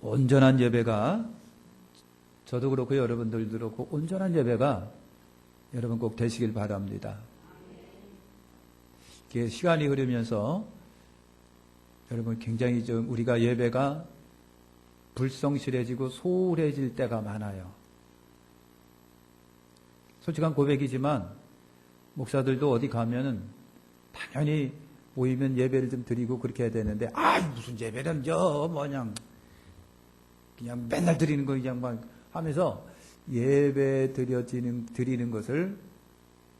온전한 예배가, 저도 그렇고 여러분들도 그렇고 온전한 예배가 여러분 꼭 되시길 바랍니다. 이게 시간이 흐르면서 여러분 굉장히 좀 우리가 예배가 불성실해지고 소홀해질 때가 많아요. 솔직한 고백이지만 목사들도 어디 가면은 당연히 모이면 예배를 좀 드리고 그렇게 해야 되는데, 무슨 예배는 그냥 맨날 드리는 거 그냥 막 하면서 예배 드리는 것을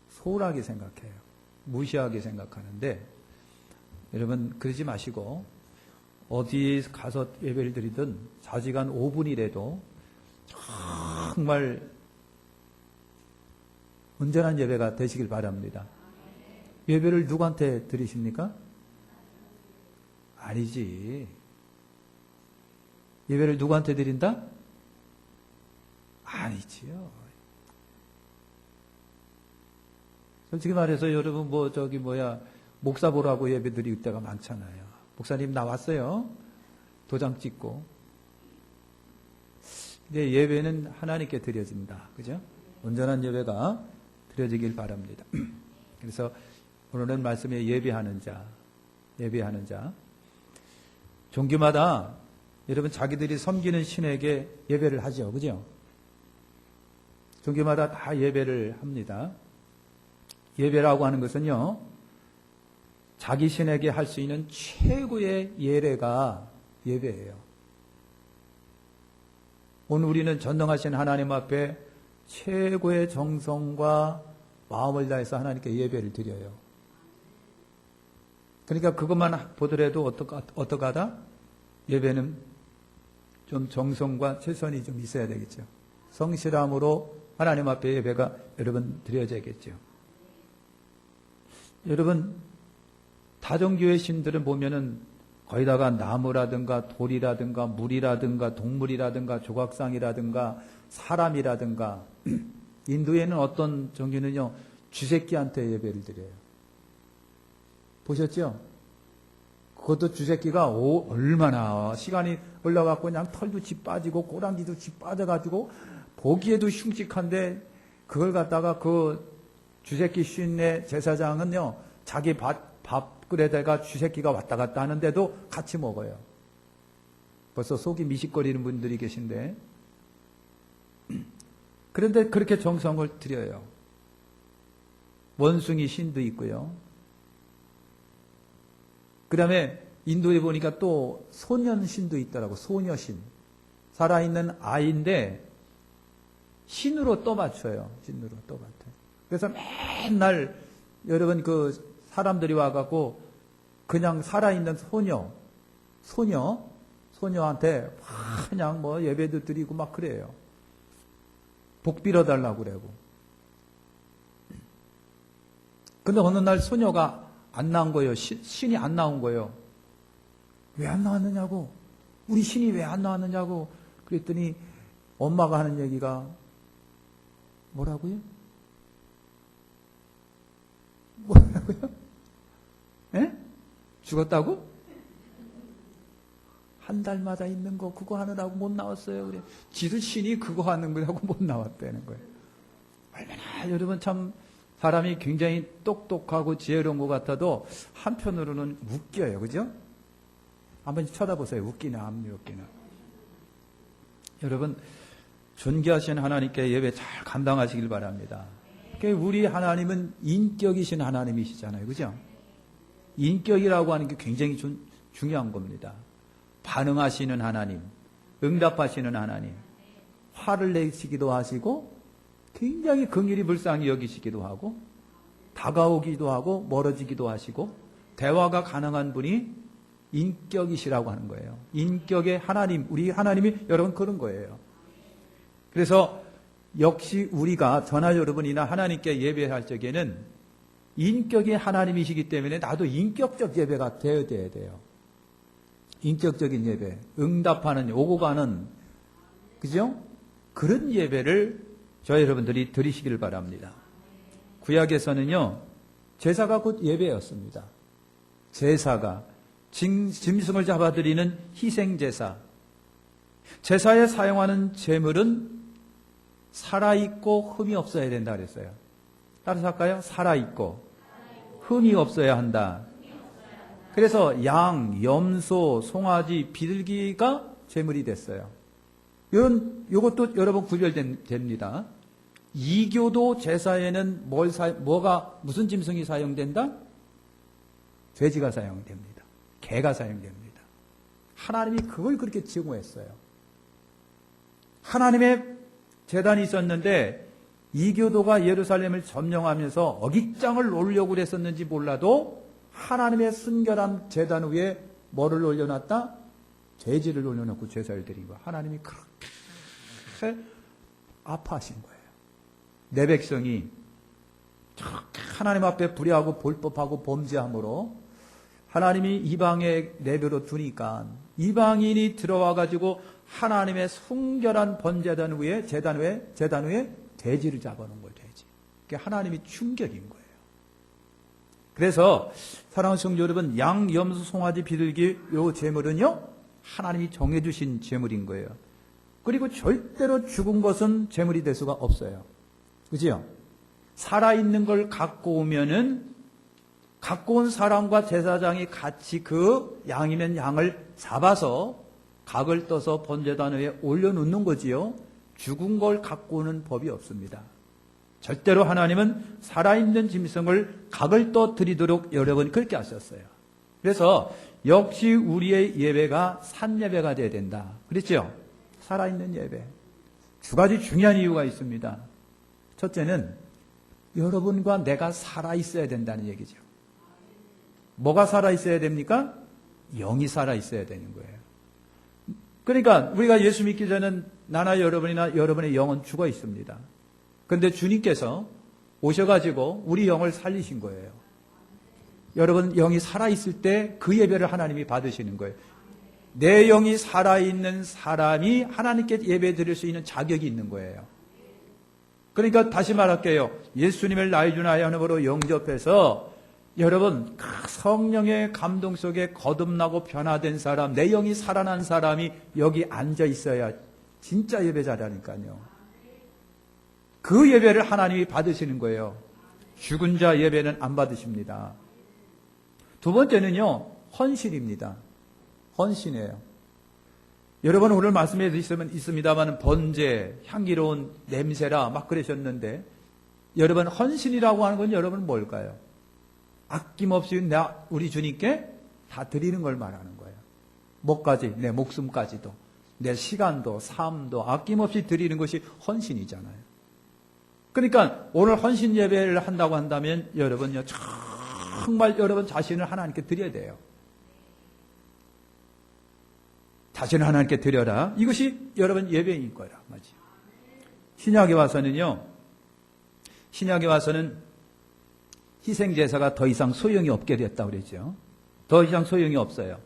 소홀하게 생각해요. 무시하게 생각하는데, 여러분 그러지 마시고 어디 가서 예배를 드리든 4시간 5분이라도 정말 온전한 예배가 되시길 바랍니다. 예배를 누구한테 드리십니까? 아니지. 예배를 누구한테 드린다? 아니지요. 솔직히 말해서 여러분 목사 보라고 예배 드릴 때가 많잖아요. 목사님 나왔어요. 도장 찍고. 근데 예배는 하나님께 드려진다. 그죠? 온전한 예배가 드려지길 바랍니다. 그래서 오늘은 말씀에 예배하는 자. 종교마다 여러분 자기들이 섬기는 신에게 예배를 하죠. 그죠? 종교마다 다 예배를 합니다. 예배라고 하는 것은요, 자기 신에게 할 수 있는 최고의 예례가 예배예요. 오늘 우리는 전능하신 하나님 앞에 최고의 정성과 마음을 다해서 하나님께 예배를 드려요. 그러니까 그것만 보더라도 어떡하다? 예배는 좀 정성과 최선이 좀 있어야 되겠죠. 성실함으로 하나님 앞에 예배가 여러분 드려져야겠죠. 여러분 다종교의 신들은 보면은 거기다가 나무라든가 돌이라든가 물이라든가 동물이라든가 조각상이라든가 사람이라든가 인도에는 어떤 종교는요 쥐새끼한테 예배를 드려요. 보셨죠? 그것도 쥐새끼가 얼마나 시간이 흘러갖고 그냥 털도 쥐 빠지고 꼬랑지도 쥐 빠져가지고 보기에도 흉측한데, 그걸 갖다가 그 쥐새끼 쉰내 제사장은요 자기 밥그릇에다가 쥐새끼가 왔다 갔다 하는데도 같이 먹어요. 벌써 속이 미식거리는 분들이 계신데, 그런데 그렇게 정성을 들여요. 원숭이 신도 있고요. 그 다음에 인도에 보니까 또 소년신도 있더라고. 소녀신. 살아있는 아이인데 신으로 떠받쳐요. 신으로 떠받쳐요. 그래서 맨날 여러분 그 사람들이 와갖고 그냥 살아있는 소녀한테 그냥 예배도 드리고 막 그래요. 복 빌어달라고 그러고. 근데 어느 날 소녀가 안 나온 거예요. 신이 안 나온 거예요. 왜 안 나왔느냐고. 우리 신이 왜 안 나왔느냐고. 그랬더니 엄마가 하는 얘기가 뭐라고요? 예? 죽었다고? 한 달마다 있는 거 그거 하느라고 못 나왔어요. 그래. 지도 신이 그거 하는 거라고 못 나왔다는 거예요. 얼마나 여러분 참 사람이 굉장히 똑똑하고 지혜로운 것 같아도 한편으로는 웃겨요. 그죠? 한번 쳐다보세요. 웃기나 안 웃기나. 여러분 존귀하신 하나님께 예배 잘 감당하시길 바랍니다. 우리 하나님은 인격이신 하나님이시잖아요. 그죠? 인격이라고 하는 게 굉장히 중요한 겁니다. 반응하시는 하나님, 응답하시는 하나님, 화를 내시기도 하시고 굉장히 긍휼히 불쌍히 여기시기도 하고 다가오기도 하고 멀어지기도 하시고 대화가 가능한 분이 인격이시라고 하는 거예요. 인격의 하나님, 우리 하나님이 여러분 그런 거예요. 그래서 역시 우리가 저나 여러분이나 하나님께 예배할 적에는 인격의 하나님이시기 때문에 나도 인격적 예배가 되어야 돼요. 인격적인 예배, 응답하는, 오고 가는, 그죠? 그런 예배를 저희 여러분들이 드리시기를 바랍니다. 구약에서는요, 제사가 곧 예배였습니다. 제사가, 짐승을 잡아드리는 희생제사, 제사에 사용하는 제물은 살아있고 흠이 없어야 된다 그랬어요. 따라서 할까요? 살아있고 흠이 없어야 한다. 그래서 양, 염소, 송아지, 비둘기가 제물이 됐어요. 요것도 여러분 구별됩니다. 이교도 제사에는 무슨 짐승이 사용된다? 돼지가 사용됩니다. 개가 사용됩니다. 하나님이 그걸 그렇게 증오했어요. 하나님의 제단이 있었는데 이교도가 예루살렘을 점령하면서 어깃장을 놓으려고 그랬었는지 몰라도 하나님의 순결한 제단 위에 뭐를 올려놨다? 돼지를 올려놓고 제사를 드린 거예요. 하나님이 그렇게 아파하신 거예요. 내 백성이 하나님 앞에 불의하고 불법하고 범죄함으로 하나님이 이방에 내버려 두니까 이방인이 들어와 가지고 하나님의 순결한 번제단 위에 제단 위에 돼지를 잡아놓은 거예요. 돼지. 그게 하나님이 충격인 거예요. 그래서 사랑하는 성도 여러분, 양, 염소, 송아지, 비둘기 요 제물은요 하나님이 정해주신 제물인 거예요. 그리고 절대로 죽은 것은 제물이 될 수가 없어요. 그죠? 살아있는 걸 갖고 오면은 갖고 온 사람과 제사장이 같이 그 양이면 양을 잡아서 각을 떠서 번제단 위에 올려놓는 거지요. 죽은 걸 갖고 오는 법이 없습니다. 절대로 하나님은 살아있는 짐승을 각을 떠 드리도록 여러분 그렇게 하셨어요. 그래서 역시 우리의 예배가 산예배가 돼야 된다. 그랬죠? 살아있는 예배. 두 가지 중요한 이유가 있습니다. 첫째는 여러분과 내가 살아있어야 된다는 얘기죠. 뭐가 살아있어야 됩니까? 영이 살아있어야 되는 거예요. 그러니까 우리가 예수 믿기 전에는 나나 여러분이나 여러분의 영은 죽어 있습니다. 그런데 주님께서 오셔가지고 우리 영을 살리신 거예요. 여러분 영이 살아있을 때 그 예배를 하나님이 받으시는 거예요. 내 영이 살아있는 사람이 하나님께 예배 드릴 수 있는 자격이 있는 거예요. 그러니까 다시 말할게요. 예수님을 나의 주 나의 하나님으로 영접해서 여러분 성령의 감동 속에 거듭나고 변화된 사람, 내 영이 살아난 사람이 여기 앉아 있어야 진짜 예배자라니까요. 그 예배를 하나님이 받으시는 거예요. 죽은 자 예배는 안 받으십니다. 두 번째는요, 헌신입니다. 헌신이에요. 여러분 오늘 말씀에 있습니다만 번제, 향기로운 냄새라 막 그러셨는데 여러분 헌신이라고 하는 건 여러분 뭘까요? 아낌없이 우리 주님께 다 드리는 걸 말하는 거예요. 뭐까지? 내 목숨까지도, 내 시간도, 삶도 아낌없이 드리는 것이 헌신이잖아요. 그러니까 오늘 헌신 예배를 한다고 한다면 여러분요 정말 여러분 자신을 하나님께 드려야 돼요. 자신을 하나님께 드려라. 이것이 여러분 예배인 거라 맞지? 신약에 와서는 희생제사가 더 이상 소용이 없게 됐다고 그랬죠. 더 이상 소용이 없어요.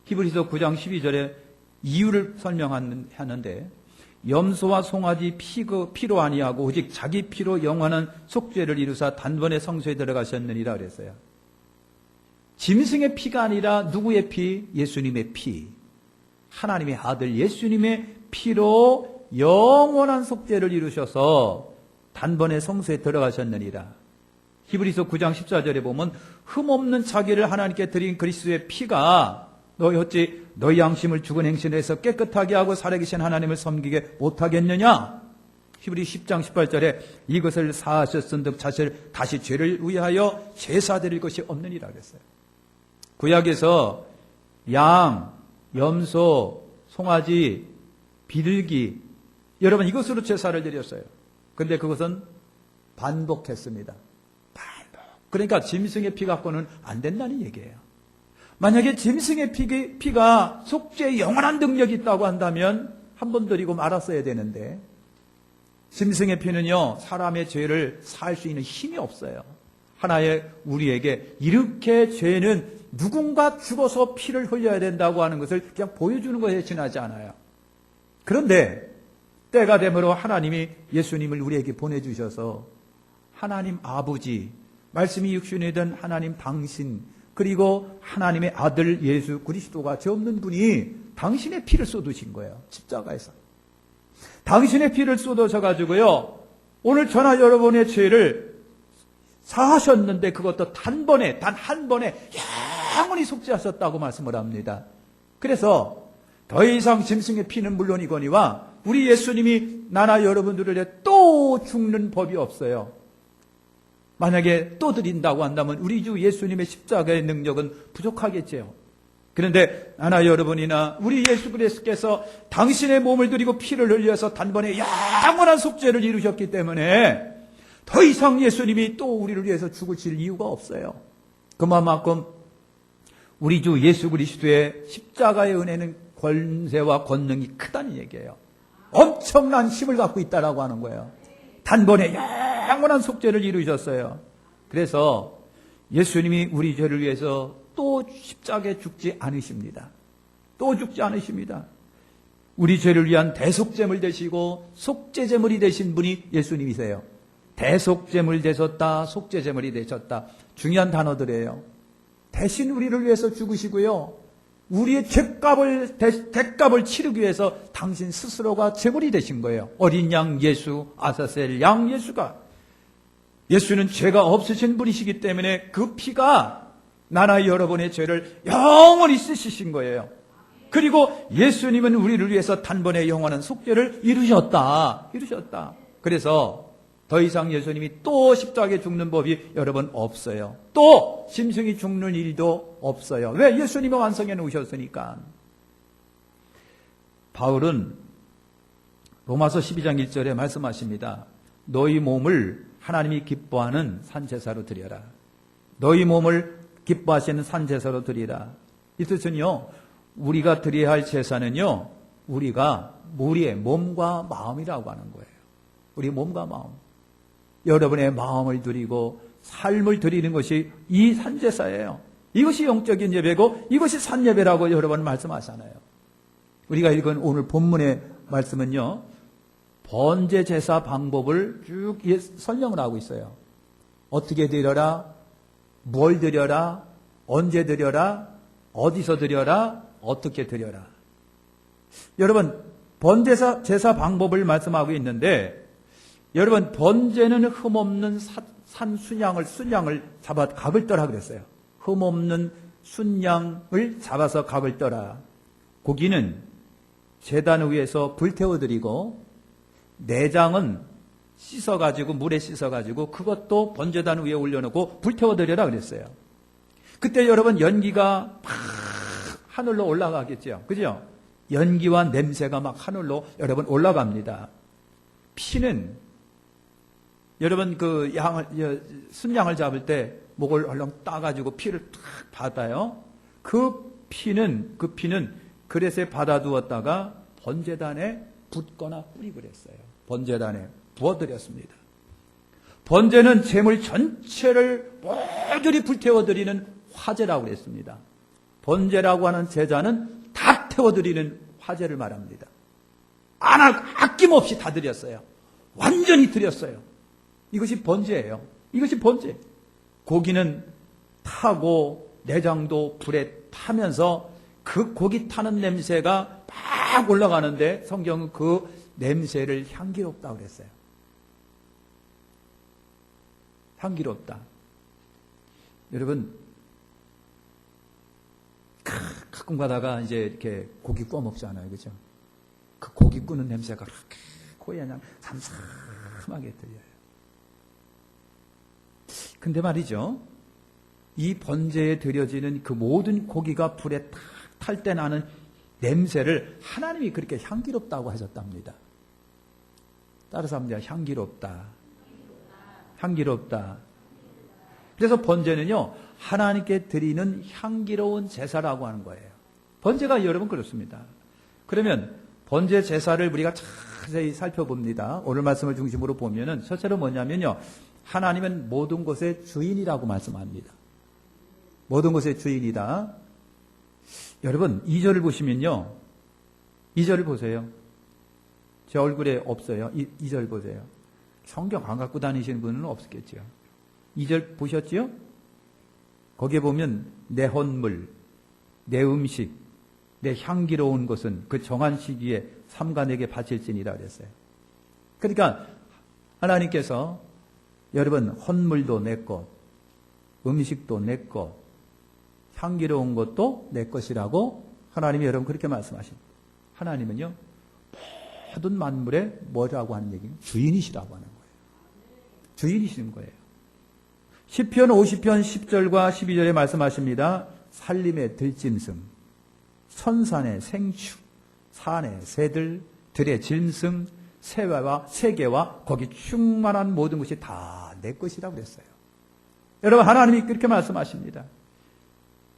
히브리서 9장 12절에 이유를 설명하는데 염소와 송아지 피로 아니하고 오직 자기 피로 영원한 속죄를 이루사 단번에 성소에 들어가셨느니라 그랬어요. 짐승의 피가 아니라 누구의 피? 예수님의 피. 하나님의 아들 예수님의 피로 영원한 속죄를 이루셔서 단번에 성소에 들어가셨느니라. 히브리서 9장 14절에 보면 흠없는 자기를 하나님께 드린 그리스도의 피가 너희 어찌 너희 양심을 죽은 행실에서 깨끗하게 하고 살아계신 하나님을 섬기게 못하겠느냐? 히브리 10장 18절에 이것을 사하셨은즉 자실 다시 죄를 위하여 제사 드릴 것이 없느니라 그랬어요. 구약에서 양, 염소, 송아지, 비둘기 여러분 이것으로 제사를 드렸어요. 그런데 그것은 반복했습니다. 그러니까 짐승의 피 갖고는 안 된다는 얘기예요. 만약에 짐승의 피가 속죄에 영원한 능력이 있다고 한다면 한 번 드리고 말았어야 되는데 짐승의 피는요 사람의 죄를 살 수 있는 힘이 없어요. 하나의 우리에게 이렇게 죄는 누군가 죽어서 피를 흘려야 된다고 하는 것을 그냥 보여주는 것에 지나지 않아요. 그런데 때가 되므로 하나님이 예수님을 우리에게 보내주셔서 하나님 아버지 말씀이 육신이 된 하나님 당신 그리고 하나님의 아들 예수 그리스도가 죄 없는 분이 당신의 피를 쏟으신 거예요. 십자가에서. 당신의 피를 쏟으셔가지고요, 오늘 저나 여러분의 죄를 사하셨는데 그것도 단 한 번에 영원히 속죄하셨다고 말씀을 합니다. 그래서 더 이상 짐승의 피는 물론이거니와 우리 예수님이 나나 여러분들을 위해 또 죽는 법이 없어요. 만약에 또 드린다고 한다면 우리 주 예수님의 십자가의 능력은 부족하겠지요. 그런데 나나 여러분이나 우리 예수 그리스도께서 당신의 몸을 드리고 피를 흘려서 단번에 영원한 속죄를 이루셨기 때문에 더 이상 예수님이 또 우리를 위해서 죽으실 이유가 없어요. 그만큼 우리 주 예수 그리스도의 십자가의 은혜는 권세와 권능이 크다는 얘기예요. 엄청난 힘을 갖고 있다라고 하는 거예요. 단번에 영원한 속죄를 이루셨어요. 그래서 예수님이 우리 죄를 위해서 또 십자가에 죽지 않으십니다. 또 죽지 않으십니다. 우리 죄를 위한 대속제물 되시고 속죄제물이 되신 분이 예수님이세요. 대속제물 되셨다, 속죄제물이 되셨다. 중요한 단어들이에요. 대신 우리를 위해서 죽으시고요, 우리의 대값을 치르기 위해서 당신 스스로가 제물이 되신 거예요. 어린 양 예수, 아사셀 양 예수가. 예수는 죄가 없으신 분이시기 때문에 그 피가 나나 여러분의 죄를 영원히 씻으신 거예요. 그리고 예수님은 우리를 위해서 단번에 영원한 속죄를 이루셨다. 그래서 더 이상 예수님이 또 십자가에 죽는 법이 여러분 없어요. 또 짐승이 죽는 일도 없어요. 왜? 예수님이 완성해 놓으셨으니까. 바울은 로마서 12장 1절에 말씀하십니다. 너희 몸을 하나님이 기뻐하는 산제사로 드려라. 너희 몸을 기뻐하시는 산제사로 드리라. 이 뜻은요, 우리가 드려야 할 제사는요, 우리의 몸과 마음이라고 하는 거예요. 우리 몸과 마음. 여러분의 마음을 드리고 삶을 드리는 것이 이 산제사예요. 이것이 영적인 예배고 이것이 산예배라고 여러분 말씀하잖아요. 우리가 읽은 오늘 본문의 말씀은요, 번제 제사 방법을 쭉 설명을 하고 있어요. 어떻게 드려라, 뭘 드려라, 언제 드려라, 어디서 드려라, 어떻게 드려라. 여러분, 번제 제사 방법을 말씀하고 있는데, 여러분, 번제는 흠없는 순양을 잡아 각을 떠라 그랬어요. 흠없는 순양을 잡아서 각을 떠라. 고기는 제단 위에서 불태워드리고, 내장은 물에 씻어가지고 그것도 번제단 위에 올려놓고 불태워드려라 그랬어요. 그때 여러분 연기가 막 하늘로 올라가겠죠. 그죠? 연기와 냄새가 막 하늘로 여러분 올라갑니다. 피는 여러분 순양을 잡을 때 목을 얼렁 따가지고 피를 탁 받아요. 그 피는 그릇에 받아두었다가 번제단에 붓거나 뿌리고 그랬어요. 번제단에 부어드렸습니다. 번제는 제물 전체를 모조리 불태워드리는 화제라고 그랬습니다. 번제라고 하는 제자는 다 태워드리는 화제를 말합니다. 아낌없이 다 드렸어요. 완전히 드렸어요. 이것이 번제예요. 이것이 번제. 고기는 타고 내장도 불에 타면서 그 고기 타는 냄새가 막 올라가는데 성경은 그 냄새를 향기롭다고 그랬어요. 향기롭다. 여러분, 가끔 가다가 이제 이렇게 고기 구워 먹잖아요. 그죠? 그 고기 구는 냄새가 그렇게 코에 그냥 삼삼하게 들려요. 근데 말이죠, 이 번제에 드려지는 그 모든 고기가 불에 탁 탈 때 나는 냄새를 하나님이 그렇게 향기롭다고 하셨답니다. 따라서 합니다. 향기롭다. 향기롭다. 그래서 번제는요, 하나님께 드리는 향기로운 제사라고 하는 거예요. 번제가 여러분 그렇습니다. 그러면 번제 제사를 우리가 자세히 살펴봅니다. 오늘 말씀을 중심으로 보면은 첫째로 뭐냐면요, 하나님은 모든 것의 주인이라고 말씀합니다. 모든 것의 주인이다. 여러분, 2절을 보시면요, 2절을 보세요. 제 얼굴에 없어요. 2절 보세요. 성경 안 갖고 다니시는 분은 없겠죠. 2절 보셨지요? 거기에 보면 내 헌물, 내 음식, 내 향기로운 것은 그 정한 시기에 삼가 내게 바칠지니라 그랬어요. 그러니까 하나님께서 여러분 헌물도 내 것, 음식도 내 것, 향기로운 것도 내 것이라고 하나님이 여러분 그렇게 말씀하십니다. 하나님은요 모든 만물의 뭐라고 하는 얘기는 주인이시라고 하는 거예요. 주인이시는 거예요. 시편 50편 10절과 12절에 말씀하십니다. 산림의 들짐승, 선산의 생추, 산의 새들, 들의 짐승, 세계와 거기 충만한 모든 것이 다 내 것이라고 그랬어요. 여러분 하나님이 그렇게 말씀하십니다.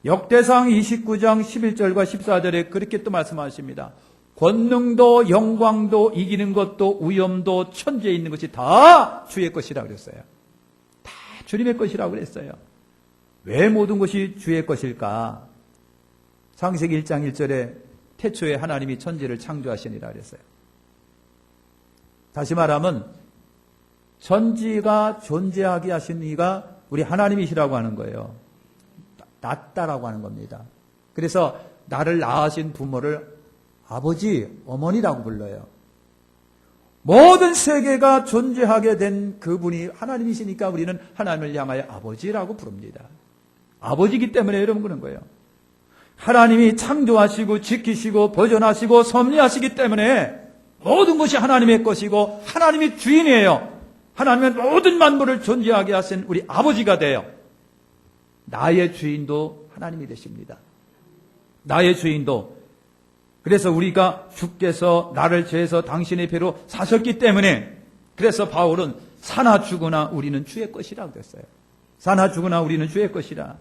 역대상 29장 11절과 14절에 그렇게 또 말씀하십니다. 권능도 영광도 이기는 것도 위엄도 천지에 있는 것이 다 주의 것이라고 그랬어요. 다 주님의 것이라고 그랬어요. 왜 모든 것이 주의 것일까? 창세기 1장 1절에 태초에 하나님이 천지를 창조하시니라 그랬어요. 다시 말하면 천지가 존재하게 하신 이가 우리 하나님이시라고 하는 거예요. 낫다라고 하는 겁니다. 그래서 나를 낳으신 부모를 아버지, 어머니라고 불러요. 모든 세계가 존재하게 된 그분이 하나님이시니까 우리는 하나님을 향하여 아버지라고 부릅니다. 아버지이기 때문에 여러분 그런 거예요. 하나님이 창조하시고 지키시고 보존하시고 섭리하시기 때문에 모든 것이 하나님의 것이고 하나님이 주인이에요. 하나님은 모든 만물을 존재하게 하신 우리 아버지가 돼요. 나의 주인도 하나님이 되십니다. 나의 주인도. 그래서 우리가 주께서 나를 죄에서 당신의 배로 사셨기 때문에 그래서 바울은 사나 죽으나 우리는 주의 것이라고 그랬어요. 사나 죽으나 우리는 주의 것이라.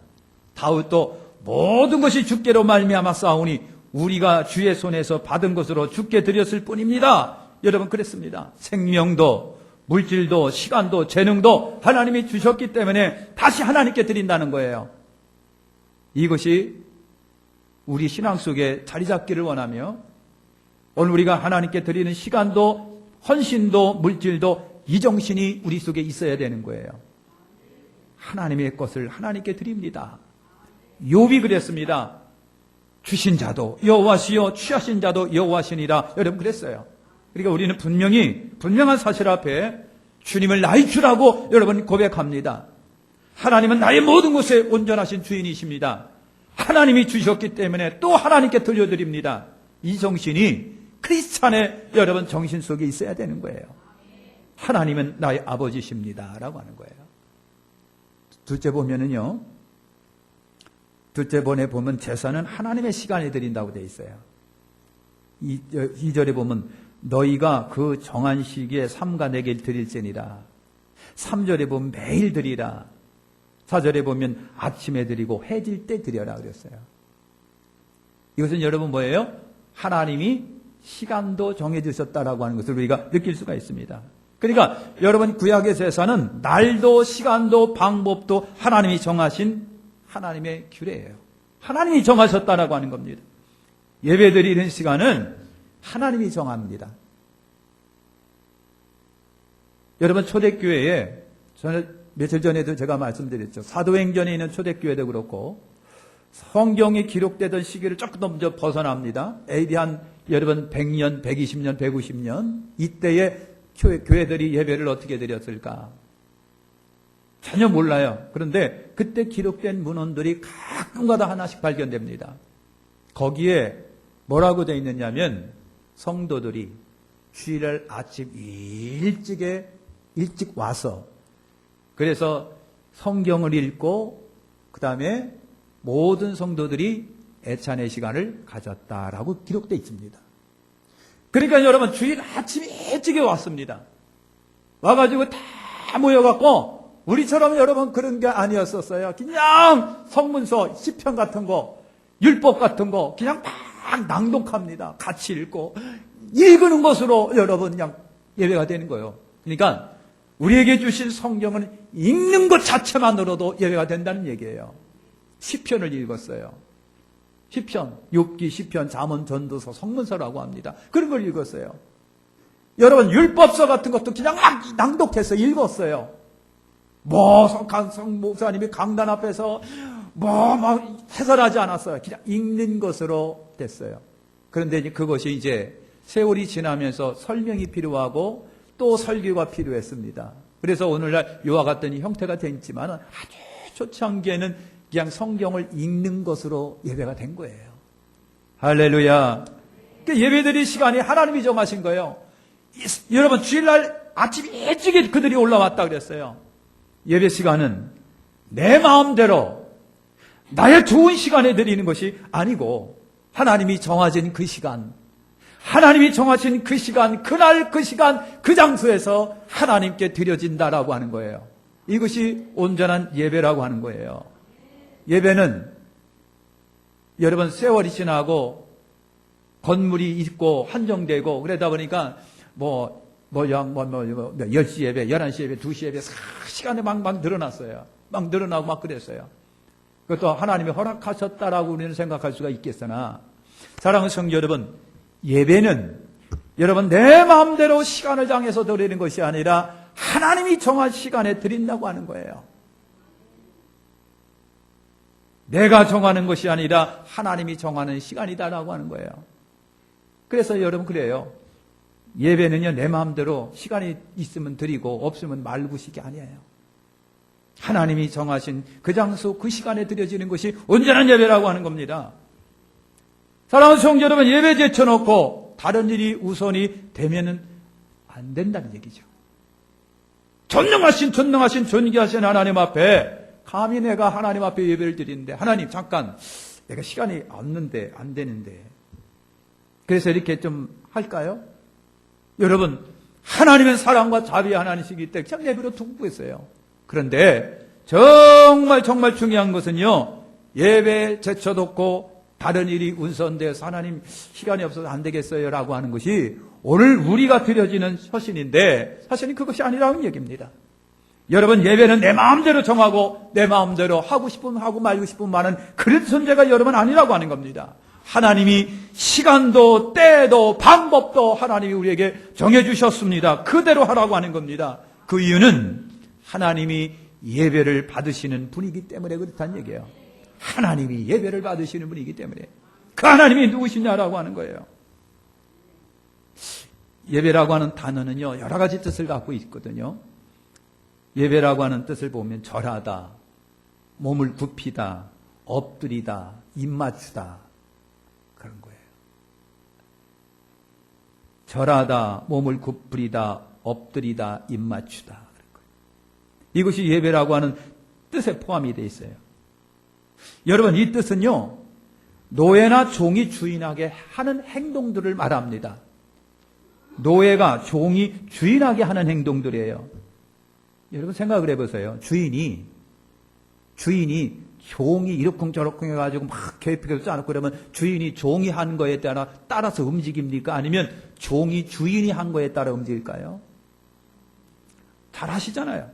다윗도 모든 것이 주께로 말미암아 싸우니 우리가 주의 손에서 받은 것으로 주께 드렸을 뿐입니다. 여러분 그랬습니다. 생명도 물질도 시간도 재능도 하나님이 주셨기 때문에 다시 하나님께 드린다는 거예요. 이것이 우리 신앙 속에 자리 잡기를 원하며 오늘 우리가 하나님께 드리는 시간도 헌신도 물질도 이 정신이 우리 속에 있어야 되는 거예요. 하나님의 것을 하나님께 드립니다. 욥이 그랬습니다. 주신 자도 여호와시요 취하신 자도 여호와시니라. 여러분 그랬어요. 그러니까 우리는 분명한 사실 앞에 주님을 나의 주라고 여러분 고백합니다. 하나님은 나의 모든 것에 온전하신 주인이십니다. 하나님이 주셨기 때문에 또 하나님께 돌려드립니다. 이 정신이 크리스찬의 여러분 정신 속에 있어야 되는 거예요. 하나님은 나의 아버지십니다 라고 하는 거예요. 둘째 보면은요, 둘째 번에 보면 제사는 하나님의 시간에 드린다고 되어 있어요. 2절에 보면 너희가 그 정한 시기에 삼가 내게 드릴지니라. 3절에 보면 매일 드리라. 4절에 보면 아침에 드리고 해질 때 드려라 그랬어요. 이것은 여러분 뭐예요? 하나님이 시간도 정해주셨다라고 하는 것을 우리가 느낄 수가 있습니다. 그러니까 여러분 구약의 제사는 날도 시간도 방법도 하나님이 정하신 하나님의 규례예요. 하나님이 정하셨다라고 하는 겁니다. 예배 드리는 시간은 하나님이 정합니다. 여러분 초대교회에 저는 며칠 전에도 제가 말씀드렸죠. 사도행전에 있는 초대교회도 그렇고 성경이 기록되던 시기를 조금 더 먼저 벗어납니다. AD 한 여러분 100년, 120년, 150년 이때에 교회들이 예배를 어떻게 드렸을까? 전혀 몰라요. 그런데 그때 기록된 문헌들이 가끔가다 하나씩 발견됩니다. 거기에 뭐라고 되어 있느냐면 성도들이 주일날 아침 일찍 와서 그래서 성경을 읽고 그 다음에 모든 성도들이 애찬의 시간을 가졌다라고 기록되어 있습니다. 그러니까 여러분 주일 아침 일찍에 왔습니다. 와가지고 다 모여갖고 우리처럼 여러분 그런 게 아니었었어요. 그냥 성문서 시편 같은 거 율법 같은 거 그냥 막 낭독합니다. 같이 읽고 읽는 것으로 여러분 그냥 예배가 되는 거예요. 그러니까 우리에게 주신 성경은 읽는 것 자체만으로도 예배가 된다는 얘기예요. 시편을 읽었어요. 시편, 욥기, 시편, 잠언, 전도서, 성문서라고 합니다. 그런 걸 읽었어요. 여러분 율법서 같은 것도 그냥 막 낭독해서 읽었어요. 뭐 성 목사님이 강단 앞에서 막 해설하지 않았어요. 그냥 읽는 것으로 됐어요. 그런데 그것이 이제 세월이 지나면서 설명이 필요하고 또 설교가 필요했습니다. 그래서 오늘날 이와 같은 형태가 됐지만 아주 초창기에는 그냥 성경을 읽는 것으로 예배가 된 거예요. 할렐루야. 예배드릴 시간이 하나님이 정하신 거예요. 여러분, 주일날 아침 일찍 그들이 올라왔다 그랬어요. 예배 시간은 내 마음대로 나의 좋은 시간에 드리는 것이 아니고 하나님이 정하신 그 시간, 하나님이 정하신 그 시간, 그날 그 시간, 그 장소에서 하나님께 드려진다라고 하는 거예요. 이것이 온전한 예배라고 하는 거예요. 예배는 여러분 세월이 지나고 건물이 있고 한정되고 그러다 보니까 10시 예배, 11시 예배, 2시 예배 시간에 막 늘어났어요. 막 늘어나고 막 그랬어요. 그것도 하나님이 허락하셨다라고 우리는 생각할 수가 있겠으나 사랑하는 성도 여러분, 예배는 여러분 내 마음대로 시간을 정해서 드리는 것이 아니라 하나님이 정한 시간에 드린다고 하는 거예요. 내가 정하는 것이 아니라 하나님이 정하는 시간이다라고 하는 거예요. 그래서 여러분 그래요. 예배는요 내 마음대로 시간이 있으면 드리고 없으면 말구식이 아니에요. 하나님이 정하신 그 장소 그 시간에 드려지는 것이 온전한 예배라고 하는 겁니다. 사랑하는 성도 여러분, 예배 제쳐놓고 다른 일이 우선이 되면은 안 된다는 얘기죠. 전능하신 존귀하신 하나님 앞에 감히 내가 하나님 앞에 예배를 드리는데 하나님 잠깐 내가 시간이 없는데 안 되는데 그래서 이렇게 좀 할까요? 여러분, 하나님은 사랑과 자비의 하나님이시기 때문에 그냥 예배로 두고 있어요. 그런데 정말 중요한 것은요, 예배 제쳐놓고 다른 일이 운선돼서 하나님 시간이 없어서 안 되겠어요 라고 하는 것이 오늘 우리가 드려지는 서신인데 사실은 그것이 아니라는 얘기입니다. 여러분, 예배는 내 마음대로 정하고 내 마음대로 하고 싶으면 하고 말고 싶으면 마는 그런 존재가 여러분 아니라고 하는 겁니다. 하나님이 시간도 때도 방법도 하나님이 우리에게 정해주셨습니다. 그대로 하라고 하는 겁니다. 그 이유는 하나님이 예배를 받으시는 분이기 때문에 그렇다는 얘기예요. 하나님이 예배를 받으시는 분이기 때문에 그 하나님이 누구시냐라고 하는 거예요. 예배라고 하는 단어는요 여러 가지 뜻을 갖고 있거든요. 예배라고 하는 뜻을 보면 절하다, 몸을 굽히다, 엎드리다, 입맞추다 그런 거예요. 절하다, 몸을 굽히다, 엎드리다, 입맞추다 그런 거예요. 이것이 예배라고 하는 뜻에 포함이 되어 있어요. 여러분, 이 뜻은요 노예나 종이 주인에게 하는 행동들을 말합니다. 노예가 종이 주인에게 하는 행동들이에요. 여러분 생각을 해보세요. 주인이 종이 이러쿵저러쿵 해가지고 막 계획해서 짜놓고 그러면 주인이 종이 한 거에 따라서 움직입니까? 아니면 종이 주인이 한 거에 따라 움직일까요? 잘 아시잖아요.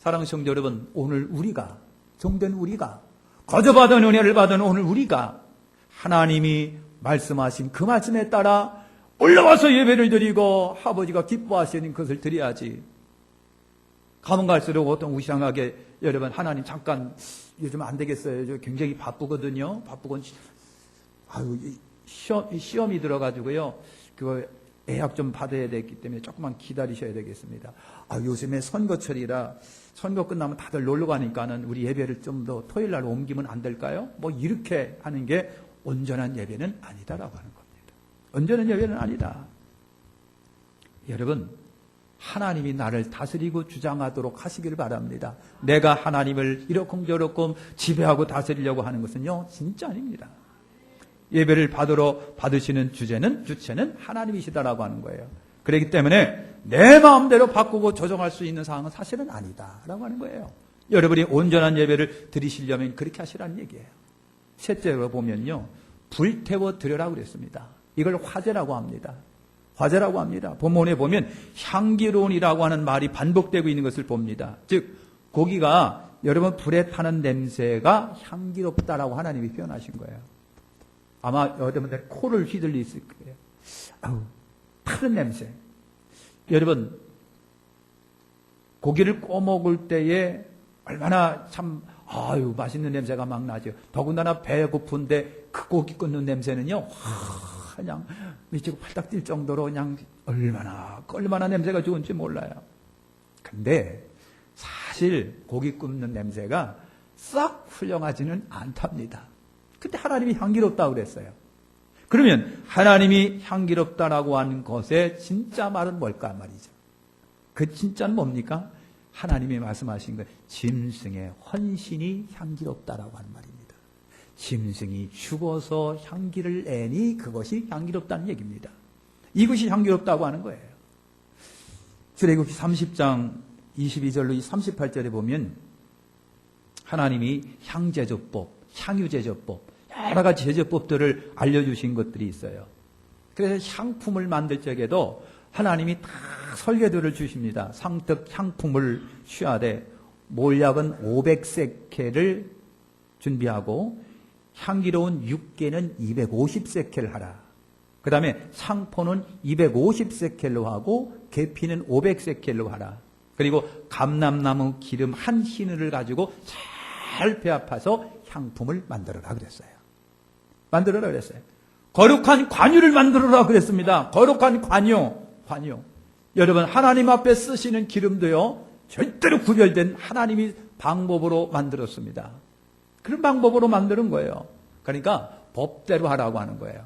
사랑하는 성도 여러분, 오늘 우리가 종된 우리가 거저받은 은혜를 받은 오늘 우리가 하나님이 말씀하신 그 말씀에 따라 올라와서 예배를 드리고 아버지가 기뻐하시는 것을 드려야지. 가면 갈수록 어떤 우상하게 여러분 하나님 잠깐 요즘 안 되겠어요. 저 굉장히 바쁘거든요. 바쁘건 시험이 들어가지고요. 그거 예약 좀 받아야 되기 때문에 조금만 기다리셔야 되겠습니다. 요즘에 선거철이라 선거 끝나면 다들 놀러 가니까는 우리 예배를 좀 더 토요일 날 옮기면 안 될까요? 이렇게 하는 게 온전한 예배는 아니다라고 하는 겁니다. 온전한 예배는 아니다. 여러분, 하나님이 나를 다스리고 주장하도록 하시기를 바랍니다. 내가 하나님을 이러쿵저러쿵 지배하고 다스리려고 하는 것은요 진짜 아닙니다. 예배를 받으시는 주체는 하나님이시다라고 하는 거예요. 그렇기 때문에 내 마음대로 바꾸고 조정할 수 있는 상황은 사실은 아니다라고 하는 거예요. 여러분이 온전한 예배를 드리시려면 그렇게 하시라는 얘기예요. 셋째로 보면요, 불태워 드려라고 그랬습니다. 이걸 화제라고 합니다. 화제라고 합니다. 본문에 보면 향기로운이라고 하는 말이 반복되고 있는 것을 봅니다. 즉 고기가 여러분 불에 타는 냄새가 향기롭다라고 하나님이 표현하신 거예요. 아마 여러분들 코를 휘둘리실 거예요. 타는 냄새. 여러분, 고기를 꼬먹을 때에 얼마나 참 아유, 맛있는 냄새가 막 나죠. 더군다나 배고픈데 그 고기 끓는 냄새는요, 그냥 미치고 팔딱 뛸 정도로 그냥 얼마나 냄새가 좋은지 몰라요. 근데 사실 고기 굽는 냄새가 썩 훌륭하지는 않답니다. 근데 하나님이 향기롭다고 그랬어요. 그러면 하나님이 향기롭다라고 한 것의 진짜 말은 뭘까 말이죠. 그 진짜는 뭡니까? 하나님이 말씀하신 것, 짐승의 헌신이 향기롭다라고 하는 말입니다. 짐승이 죽어서 향기를 내니 그것이 향기롭다는 얘기입니다. 이것이 향기롭다고 하는 거예요. 출애굽기 30장 22절로 38절에 보면 하나님이 향제조법, 향유제조법, 여러 가지 제조법들을 알려주신 것들이 있어요. 그래서 향품을 만들 적에도 하나님이 다 설계도를 주십니다. 상특 향품을 취하되 몰약은 500세켈을 준비하고 향기로운 육개는 250세켈 하라. 그 다음에 상포는 250세켈로 하고 계피는 500세켈로 하라. 그리고 감람나무 기름 한 희느를 가지고 잘 배합해서 향품을 만들어라 그랬어요. 만들어라 그랬어요. 거룩한 관유를 만들어라 그랬습니다. 거룩한 관유. 여러분, 하나님 앞에 쓰시는 기름도요, 절대로 구별된 하나님이 방법으로 만들었습니다. 그런 방법으로 만드는 거예요. 그러니까 법대로 하라고 하는 거예요.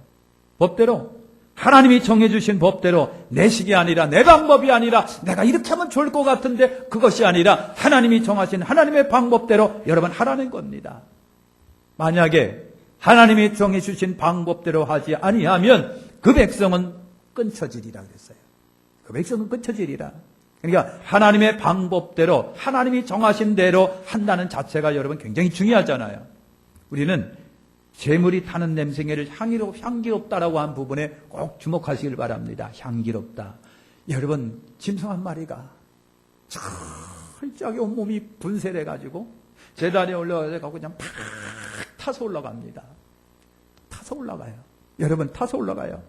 법대로. 하나님이 정해주신 법대로, 내 식이 아니라, 내 방법이 아니라, 내가 이렇게 하면 좋을 것 같은데 그것이 아니라 하나님이 정하신 하나님의 방법대로 여러분 하라는 겁니다. 만약에 하나님이 정해주신 방법대로 하지 아니하면 그 백성은 끊쳐지리라 그랬어요. 그 백성은 끊쳐지리라. 그러니까 하나님의 방법대로, 하나님이 정하신 대로 한다는 자체가 여러분 굉장히 중요하잖아요. 우리는 재물이 타는 냄새를 향기롭다라고 한 부분에 꼭 주목하시길 바랍니다. 향기롭다. 여러분, 짐승 한 마리가 철저하게 온몸이 분쇄돼가지고 제단에 올라가서 그냥 팍 타서 올라갑니다. 타서 올라가요. 여러분, 타서 올라가요.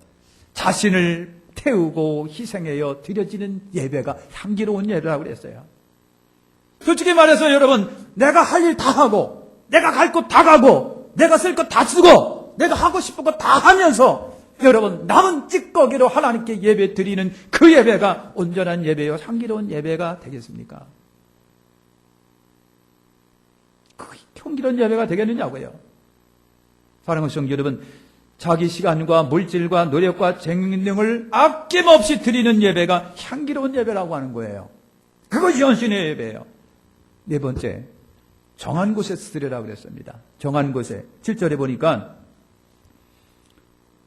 자신을 태우고 희생하여 드려지는 예배가 향기로운 예배라고 그랬어요. 솔직히 말해서 여러분, 내가 할 일 다 하고, 내가 갈 곳 다 가고, 내가 쓸 것 다 쓰고, 내가 하고 싶은 거 다 하면서 여러분, 남은 찌꺼기로 하나님께 예배 드리는 그 예배가 온전한 예배요, 향기로운 예배가 되겠습니까? 그 향기로운 예배가 되겠느냐고요. 사랑하는 성도 여러분, 자기 시간과 물질과 노력과 재능을 아낌없이 드리는 예배가 향기로운 예배라고 하는 거예요. 그것이 헌신의 예배예요. 네 번째, 정한 곳에서 드리라고 그랬습니다. 정한 곳에. 7절에 보니까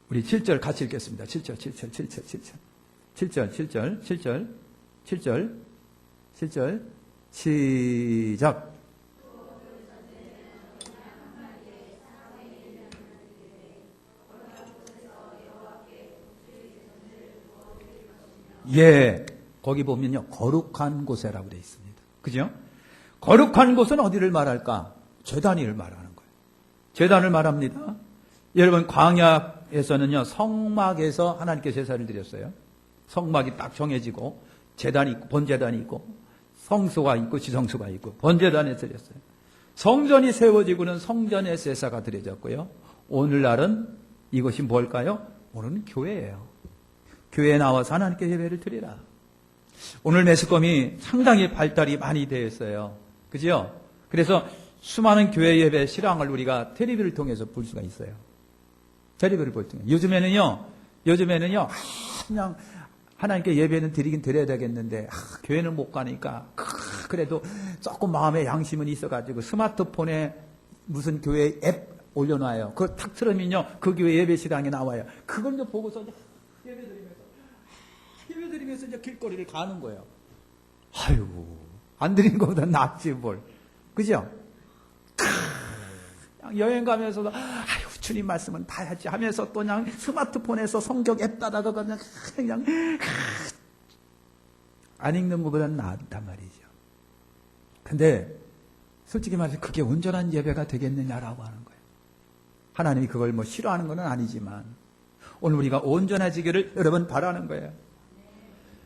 우리 7절 같이 읽겠습니다. 7절 시작. 예, 거기 보면요, 거룩한 곳에라고 되어 있습니다. 그죠? 거룩한 곳은 어디를 말할까? 제단위를 말하는 거예요. 제단을 말합니다. 여러분, 광야에서는요, 성막에서 하나님께 제사를 드렸어요. 성막이 딱 정해지고, 제단이 있고, 본제단이 있고, 성소가 있고, 지성소가 있고, 본제단에 드렸어요. 성전이 세워지고는 성전에 제사가 드려졌고요. 오늘날은 이것이 뭘까요? 오늘은 교회예요. 교회에 나와서 하나님께 예배를 드리라. 오늘 매스컴이 상당히 발달이 많이 되어 있어요. 그죠? 그래서 수많은 교회 예배 실황을 우리가 텔레비를 통해서 볼 수가 있어요. 텔레비를 볼 때. 요즘에는요, 그냥 하나님께 예배는 드리긴 드려야 되겠는데, 교회는 못 가니까, 그래도 조금 마음의 양심은 있어가지고 스마트폰에 무슨 교회 앱 올려놔요. 그걸 탁 틀으면요, 그 교회 예배 실황이 나와요. 그걸 좀 보고서 예배 드리면서 이제 길거리를 가는 거예요. 아유, 안 드리는 것보다 낫지 뭘. 그죠? 여행 가면서도 아유, 주님 말씀은 봐야지 하면서 또 그냥 스마트폰에서 성경 앱 따다가 그냥 안 읽는 것보다 낫단 말이죠. 근데 솔직히 말해서 그게 온전한 예배가 되겠느냐라고 하는 거예요. 하나님이 그걸 뭐 싫어하는 건 아니지만 오늘 우리가 온전해지기를 여러분 바라는 거예요.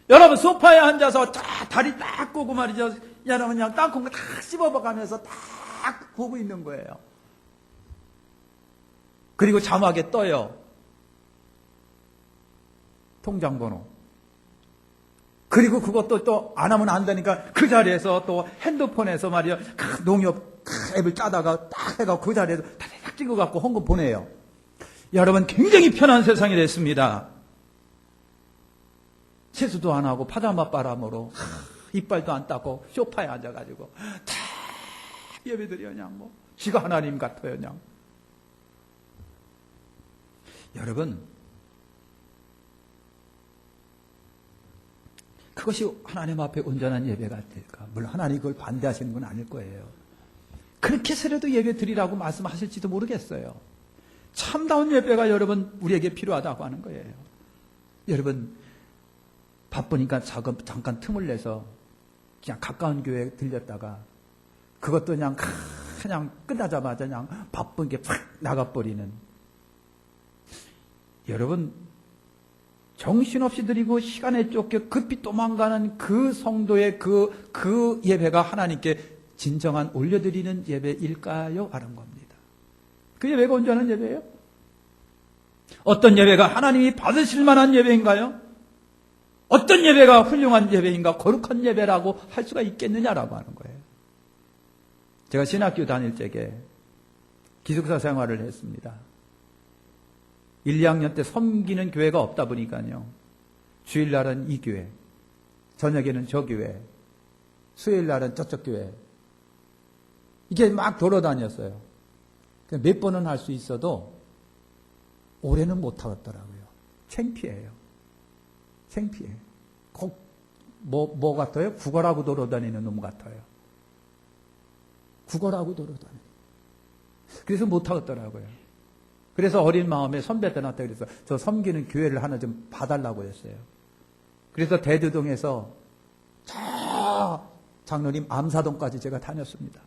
여러분, 소파에 앉아서 다리 딱 꼬고 말이죠. 여러분, 그냥 땅콩 다 씹어가면서 다 딱 보고 있는 거예요. 그리고 자막에 떠요. 통장번호. 그리고 그것도 또 안 하면 안 되니까 그 자리에서 또 핸드폰에서 말이야 농협 앱을 짜다가 딱 해가 그 자리에서 딱 찍어갖고 헌금 보내요. 여러분 굉장히 편한 세상이 됐습니다. 세수도 안 하고 파자마 바람으로 이빨도 안 닦고 소파에 앉아가지고 다 예배드려 그냥 뭐 지가 하나님 같아요 그냥. 여러분 그것이 하나님 앞에 온전한 예배가 될까? 물론 하나님 그걸 반대하시는 건 아닐 거예요. 그렇게 해서라도 예배 드리라고 말씀하실지도 모르겠어요. 참다운 예배가 여러분 우리에게 필요하다고 하는 거예요. 여러분 바쁘니까 잠깐 틈을 내서 그냥 가까운 교회에 들렸다가 그것도 그냥 끝나자마자 그냥 바쁜 게 팍 나가버리는 여러분 정신없이 드리고 시간에 쫓겨 급히 도망가는 그 성도의 그 예배가 하나님께 진정한 올려드리는 예배일까요? 하는 겁니다. 그 예배가 온전한 예배예요? 어떤 예배가 하나님이 받으실 만한 예배인가요? 어떤 예배가 훌륭한 예배인가 거룩한 예배라고 할 수가 있겠느냐라고 하는 거예요. 제가 신학교 다닐 적에 기숙사 생활을 했습니다. 1, 2학년 때 섬기는 교회가 없다 보니까요. 주일날은 이 교회, 저녁에는 저 교회, 수요일날은 저쪽 교회. 이게 막 돌아다녔어요. 몇 번은 할 수 있어도 올해는 못 하겠더라고요. 창피해요. 창피해. 뭐 같아요? 구걸하고 돌아다니는 놈 같아요. 구걸하고 돌아다니는. 그래서 못 하겠더라고요. 그래서 어린 마음에 선배들한테 그래서 저 섬기는 교회를 하나 좀 봐달라고 했어요. 그래서 대두동에서 저 장로님 암사동까지 제가 다녔습니다.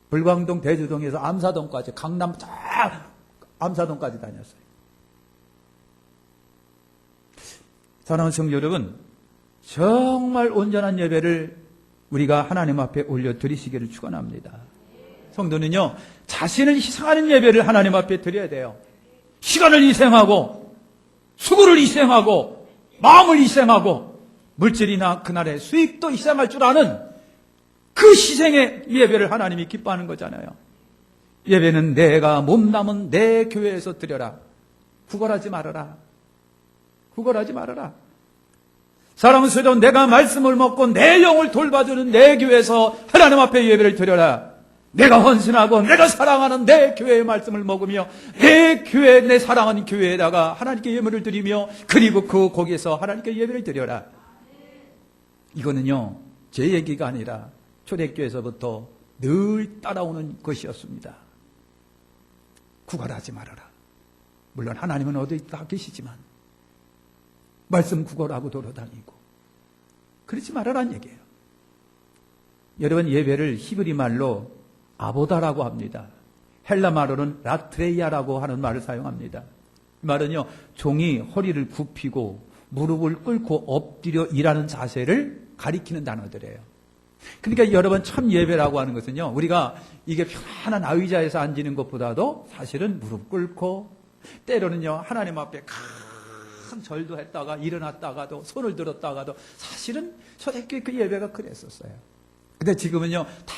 불광동 대주동에서 암사동까지 강남 저 암사동까지 다녔어요. 사랑하는 성도 여러분, 정말 온전한 예배를 우리가 하나님 앞에 올려드리시기를 축원합니다. 성도는요, 자신을 희생하는 예배를 하나님 앞에 드려야 돼요. 시간을 희생하고, 수고를 희생하고, 마음을 희생하고, 물질이나 그날의 수익도 희생할 줄 아는 그 희생의 예배를 하나님이 기뻐하는 거잖아요. 예배는 내가 몸남은 내 교회에서 드려라. 구걸하지 말아라. 구걸하지 말아라. 사랑은 서로 내가 말씀을 먹고 내 영을 돌봐주는 내 교회에서 하나님 앞에 예배를 드려라. 내가 헌신하고 내가 사랑하는 내 교회의 말씀을 먹으며 내 교회, 내 사랑하는 교회에다가 하나님께 예물을 드리며 그리고 거기에서 하나님께 예배를 드려라. 이거는요, 제 얘기가 아니라 초대교회에서부터 늘 따라오는 것이었습니다. 구걸하지 말아라. 물론 하나님은 어디 있다 계시지만 말씀 구걸하고 돌아다니고 그러지 말아라는 얘기예요. 여러분 예배를 히브리 말로 아보다라고 합니다. 헬라 말로는 라트레이아라고 하는 말을 사용합니다. 이 말은요, 종이 허리를 굽히고 무릎을 꿇고 엎드려 일하는 자세를 가리키는 단어들이에요. 그러니까 여러분 참 예배라고 하는 것은요, 우리가 이게 편안한 의자에서 앉는 것보다도 사실은 무릎 꿇고 때로는요 하나님 앞에 큰 절도 했다가 일어났다가도 손을 들었다가도 사실은 초대교회 그 예배가 그랬었어요. 근데 지금은요 다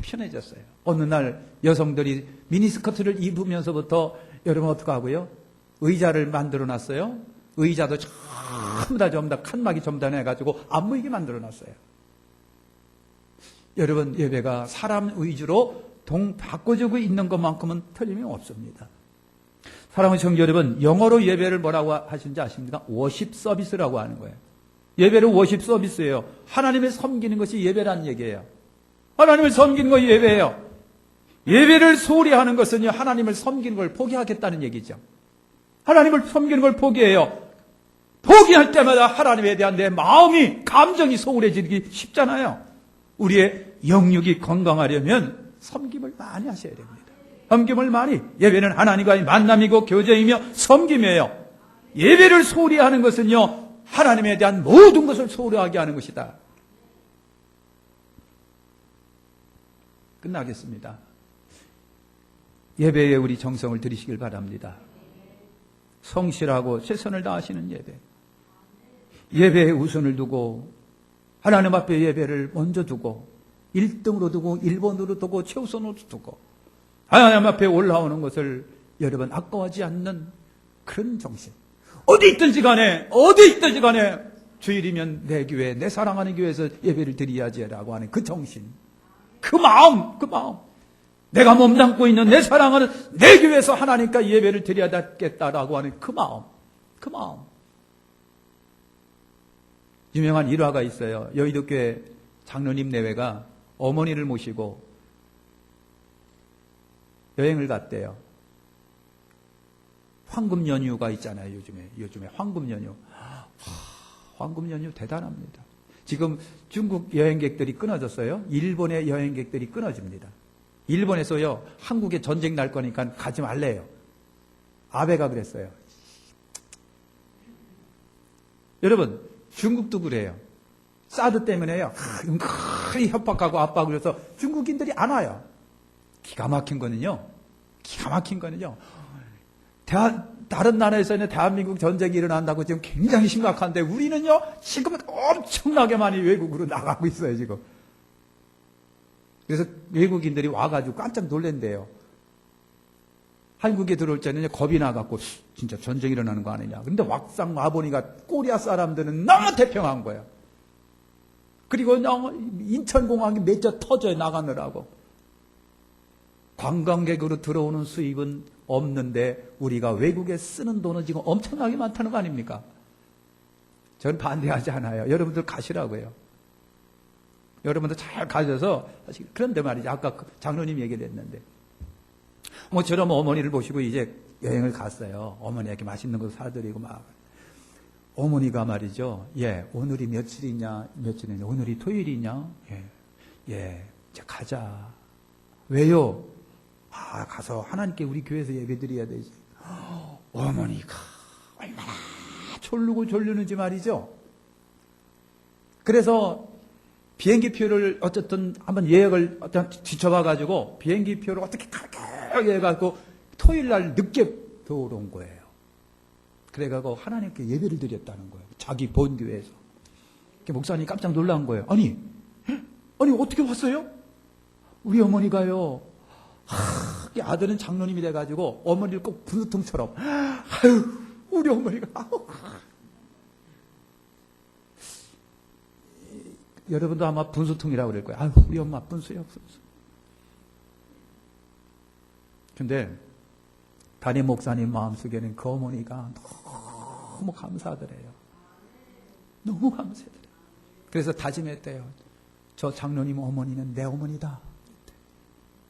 편해졌어요. 어느 날 여성들이 미니스커트를 입으면서부터 여러분 어떡하고요? 의자를 만들어 놨어요. 의자도 전부 다 칸막이 점단해가지고 안 보이게 만들어 놨어요. 여러분 예배가 사람 위주로 바꿔주고 있는 것만큼은 틀림이 없습니다. 사랑하는 성도 여러분, 영어로 예배를 뭐라고 하시는지 아십니까? 워십 서비스라고 하는 거예요. 예배를 워십 서비스예요. 하나님을 섬기는 것이 예배라는 얘기예요. 하나님을 섬기는 것이 예배예요. 예배를 소홀히 하는 것은요, 하나님을 섬기는 걸 포기하겠다는 얘기죠. 하나님을 섬기는 걸 포기해요. 포기할 때마다 하나님에 대한 내 마음이, 감정이 소홀해지기 쉽잖아요. 우리의 영육이 건강하려면 섬김을 많이 하셔야 됩니다. 섬김을 많이. 예배는 하나님과의 만남이고 교제이며 섬김이에요. 예배를 소홀히 하는 것은요, 하나님에 대한 모든 것을 소홀하게 하는 것이다. 끝나겠습니다. 예배에 우리 정성을 들이시길 바랍니다. 성실하고 최선을 다하시는 예배. 예배에 우선을 두고 하나님 앞에 예배를 먼저 두고 1등으로 두고 1번으로 두고 최우선으로 두고 하나님 앞에 올라오는 것을 여러분 아까워하지 않는 그런 정신. 어디 있든지 간에 주일이면 내 교회, 내 사랑하는 교회에서 예배를 드려야지라고 하는 그 정신, 그 마음. 내가 몸담고 있는 내 사랑하는 내 교회에서 하나님께 예배를 드려야겠다라고 하는 그 마음. 유명한 일화가 있어요. 여의도교회 장로님 내외가 어머니를 모시고 여행을 갔대요. 황금 연휴가 있잖아요. 요즘에 황금 연휴. 황금 연휴 대단합니다. 지금 중국 여행객들이 끊어졌어요. 일본의 여행객들이 끊어집니다. 일본에서요, 한국에 전쟁 날 거니까 가지 말래요. 아베가 그랬어요. 여러분, 중국도 그래요. 사드 때문에요. 은근히 협박하고 압박을 해서 중국인들이 안 와요. 기가 막힌 거는요. 다른 나라에서는 대한민국 전쟁이 일어난다고 지금 굉장히 심각한데 우리는요, 지금은 엄청나게 많이 외국으로 나가고 있어요, 지금. 그래서 외국인들이 와가지고 깜짝 놀란대요. 한국에 들어올 때는 겁이 나갖고 진짜 전쟁 일어나는 거 아니냐. 근데 막상 와보니까 코리아 사람들은 너무 태평한 거예요. 그리고 인천공항이 몇 터져요, 나가느라고. 관광객으로 들어오는 수입은 없는데 우리가 외국에 쓰는 돈은 지금 엄청나게 많다는 거 아닙니까? 저는 반대하지 않아요. 여러분들 가시라고요. 여러분들 잘 가셔서. 그런데 말이죠. 아까 장로님 얘기를 했는데 저런 어머니를 모시고 이제 여행을 갔어요. 어머니에게 맛있는 거 사드리고 막. 어머니가 말이죠. 오늘이 며칠이냐. 오늘이 토요일이냐. 이제 가자. 왜요? 가서 하나님께 우리 교회에서 예배 드려야 되지. 어머니가 얼마나 졸르는지 말이죠. 그래서 비행기표를 어쨌든 한번 예약을 뒤쳐봐가지고 비행기표를 어떻게 가게 해가지고 토요일날 늦게 들어온 거예요. 그래가지고 하나님께 예배를 드렸다는 거예요. 자기 본교회에서. 목사님이 깜짝 놀란 거예요. 아니 어떻게 왔어요? 우리 어머니가요. 아들은 장로님이 돼가지고 어머니를 꼭 분수통처럼 우리 어머니가 여러분도 아마 분수통이라고 그럴 거예요. 우리 엄마 분수요. 근데 담임 목사님 마음속에는 그 어머니가 너무 감사하더래요. 너무 감사해요. 그래서 다짐했대요. 저 장로님 어머니는 내 어머니다.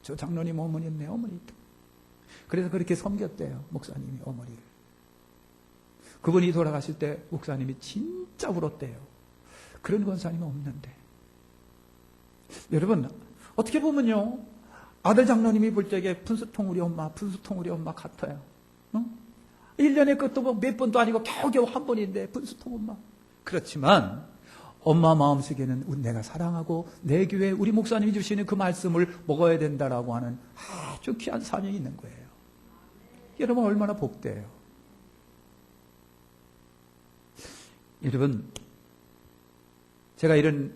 저 장로님 어머니는 내 어머니다. 그래서 그렇게 섬겼대요. 목사님이 어머니를. 그분이 돌아가실 때 목사님이 진짜 울었대요. 그런 권사님은 없는데. 여러분, 어떻게 보면요, 아들 장로님이 볼 적에 분수통 우리 엄마 같아요. 1년에 그것도 몇 번도 아니고 겨우겨우 한 번인데 분수통 엄마. 그렇지만 엄마 마음속에는 내가 사랑하고 내 교회 우리 목사님이 주시는 그 말씀을 먹어야 된다라고 하는 아주 귀한 사명이 있는 거예요. 여러분 얼마나 복돼요. 여러분, 제가 이런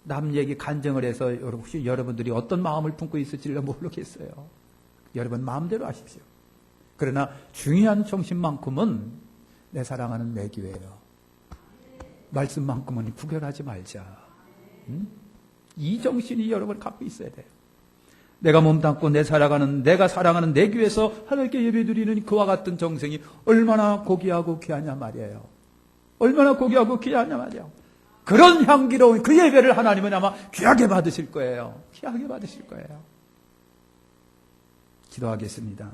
남 얘기 간증을 해서 혹시 여러분들이 어떤 마음을 품고 있을지를 모르겠어요. 여러분 마음대로 하십시오. 그러나 중요한 정신만큼은 내 사랑하는 내 교회예요. 말씀만큼은 구별하지 말자. 이 정신이 여러분 갖고 있어야 돼요. 내가 몸담고 내가 사랑하는 내 교회에서 하나님께 예배드리는 그와 같은 정성이 얼마나 고귀하고 귀하냐 말이에요. 얼마나 고귀하고 귀하냐 말이에요. 그런 향기로운 그 예배를 하나님은 아마 귀하게 받으실 거예요. 귀하게 받으실 거예요. 기도하겠습니다.